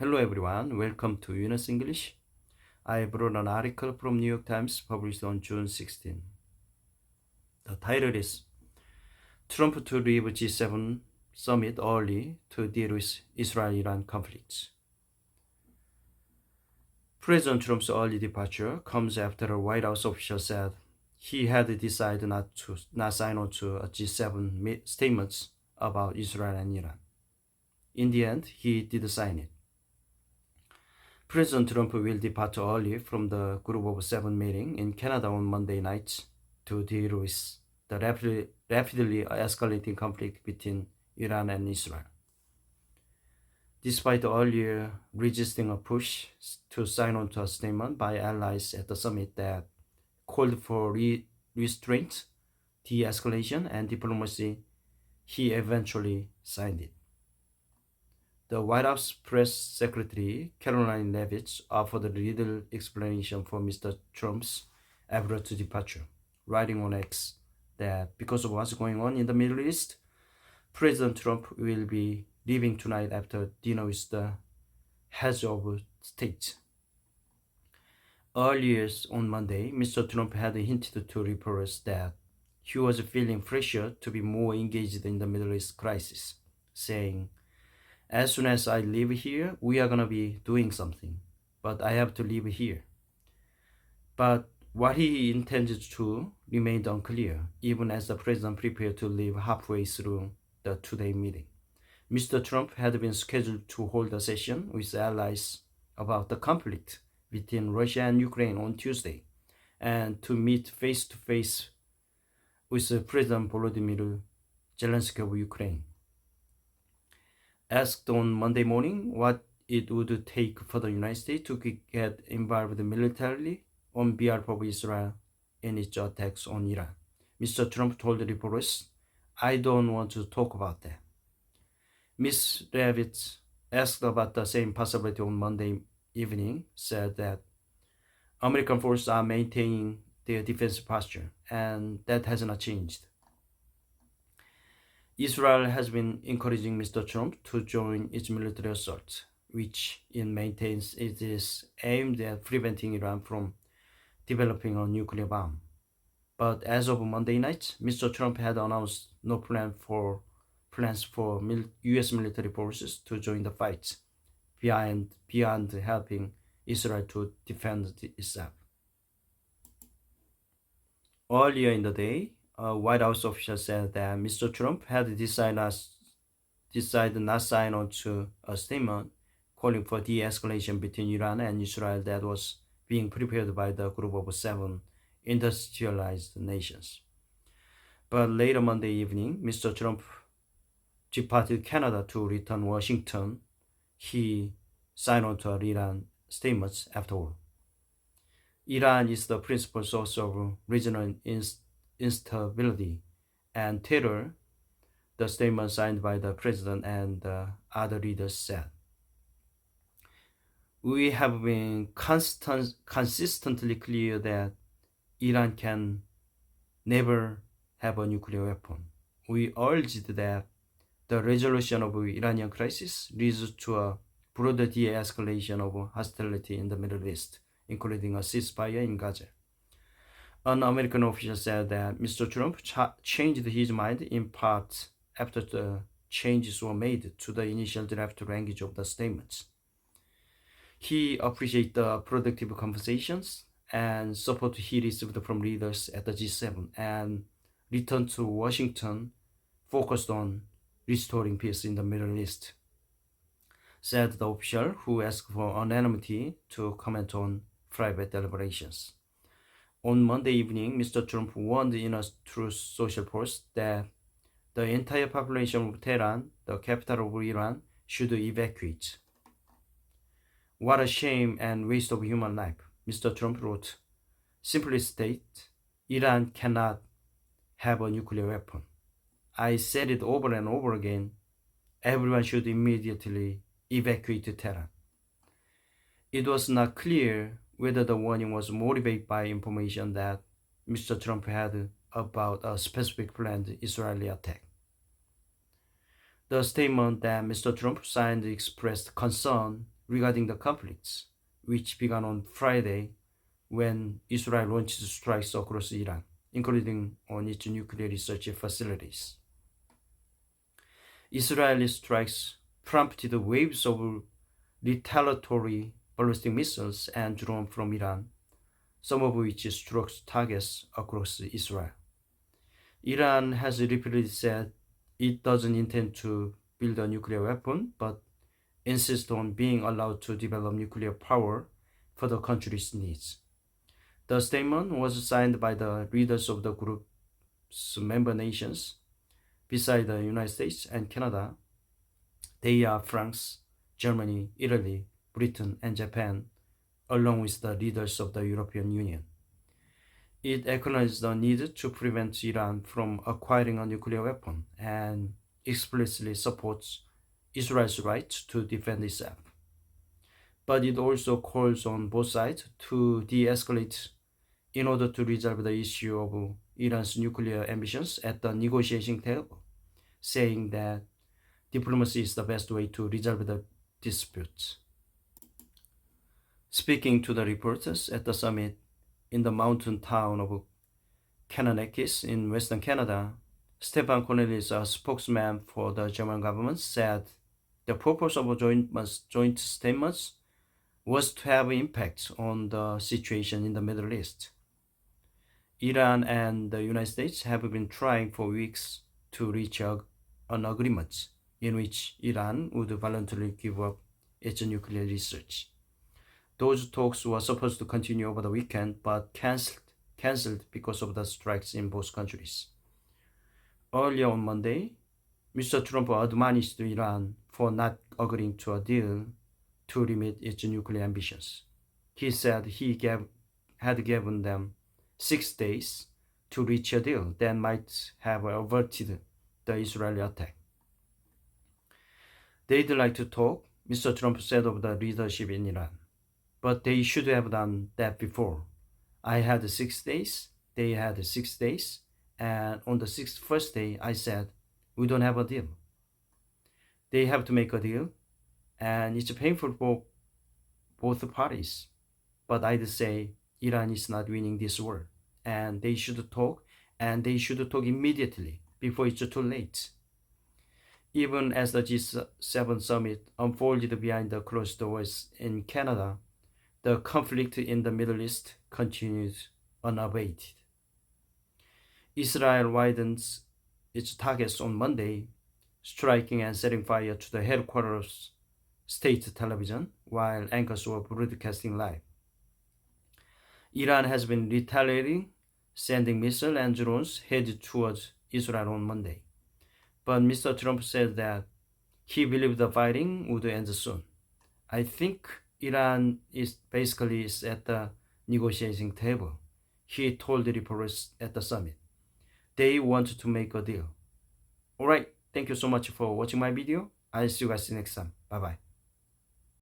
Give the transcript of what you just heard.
Hello everyone, welcome to Yunus English. I brought an article from New York Times published on June 16. The title is Trump to leave G7 summit early to deal with Israel-Iran conflicts. President Trump's early departure comes after a White House official said he had decided not sign on to a G7 statements about Israel and Iran. In the end, he did sign it. President Trump will depart early from the Group of Seven meeting in Canada on Monday night to deal with the rapidly escalating conflict between Iran and Israel. Despite earlier resisting a push to sign on to a statement by allies at the summit that called for restraint, de-escalation, and diplomacy, he eventually signed it. The White House Press Secretary Caroline Leavitt offered little explanation for Mr. Trump's abrupt departure, writing on X that because of what's going on in the Middle East, President Trump will be leaving tonight after dinner with the heads of state. Earlier on Monday, Mr. Trump had hinted to reporters that he was feeling pressure to be more engaged in the Middle East crisis, saying, "As soon as I leave here, we are going to be doing something, but I have to leave here." But what he intended to remained unclear, even as the president prepared to leave halfway through the two-day meeting. Mr. Trump had been scheduled to hold a session with allies about the conflict between Russia and Ukraine on Tuesday, and to meet face-to-face with President Volodymyr Zelensky of Ukraine. Asked on Monday morning what it would take for the United States to get involved militarily on behalf of Israel in its attacks on Iran, Mr. Trump told reporters, "I don't want to talk about that." Ms. Leavitt, asked about the same possibility on Monday evening, said that American forces are maintaining their defensive posture, and that has not changed. Israel has been encouraging Mr. Trump to join its military assault, which it maintains it is aimed at preventing Iran from developing a nuclear bomb. But as of Monday night, Mr. Trump had announced no plans for U.S. military forces to join the fight beyond helping Israel to defend itself. Earlier in the day, a White House official said that Mr. Trump had decided not sign on to a statement calling for de-escalation between Iran and Israel that was being prepared by the Group of Seven industrialized nations. But later Monday evening, Mr. Trump departed Canada to return Washington. He signed on to Iran statements after all. Iran is the principal source of regional instability and terror, the statement signed by the president and other leaders said. "We have been consistently clear that Iran can never have a nuclear weapon. We urged that the resolution of the Iranian crisis leads to a broader de-escalation of hostility in the Middle East, including a ceasefire in Gaza." An American official said that Mr. Trump changed his mind in part after the changes were made to the initial draft language of the statements. He appreciated the productive conversations and support he received from leaders at the G7 and returned to Washington focused on restoring peace in the Middle East, said the official, who asked for anonymity to comment on private deliberations. On Monday evening, Mr. Trump warned in a Truth Social post that the entire population of Tehran, the capital of Iran, should evacuate. "What a shame and waste of human life," Mr. Trump wrote. "Simply state, Iran cannot have a nuclear weapon. I said it over and over again. Everyone should immediately evacuate Tehran." It was not clear whether the warning was motivated by information that Mr. Trump had about a specific planned Israeli attack. The statement that Mr. Trump signed expressed concern regarding the conflicts, which began on Friday when Israel launched strikes across Iran, including on its nuclear research facilities. Israeli strikes prompted waves of retaliatory ballistic missiles and drones from Iran, some of which struck targets across Israel. Iran has repeatedly said it doesn't intend to build a nuclear weapon, but insists on being allowed to develop nuclear power for the country's needs. The statement was signed by the leaders of the group's member nations. Beside the United States and Canada, they are France, Germany, Italy, Britain, and Japan, along with the leaders of the European Union. It acknowledges the need to prevent Iran from acquiring a nuclear weapon and explicitly supports Israel's right to defend itself. But it also calls on both sides to de-escalate in order to resolve the issue of Iran's nuclear ambitions at the negotiating table, saying that diplomacy is the best way to resolve the dispute. Speaking to the reporters at the summit in the mountain town of Kananakis in western Canada, Stefan Cornelis, a spokesman for the German government, said the purpose of joint statements was to have impact on the situation in the Middle East. Iran and the United States have been trying for weeks to reach an agreement in which Iran would voluntarily give up its nuclear research. Those talks were supposed to continue over the weekend, but cancelled because of the strikes in both countries. Earlier on Monday, Mr. Trump admonished Iran for not agreeing to a deal to limit its nuclear ambitions. He said he had given them 6 days to reach a deal that might have averted the Israeli attack. They'd like to talk, Mr. Trump said of the leadership in Iran, but they should have done that before. I had 6 days, they had 6 days, and on the first day I said, we don't have a deal. They have to make a deal, and it's painful for both parties. But I'd say Iran is not winning this war, and they should talk, and they should talk immediately before it's too late. Even as the G7 summit unfolded behind the closed doors in Canada, the conflict in the Middle East continued unabated. Israel widens its targets on Monday, striking and setting fire to the headquarters state television while anchors were broadcasting live. Iran has been retaliating, sending missiles and drones headed towards Israel on Monday. But Mr. Trump said that he believed the fighting would end soon. I think Iran is basically at the negotiating table, he told the reporters at the summit. They want to make a deal. Alright, thank you so much for watching my video. I'll see you guys next time. Bye bye.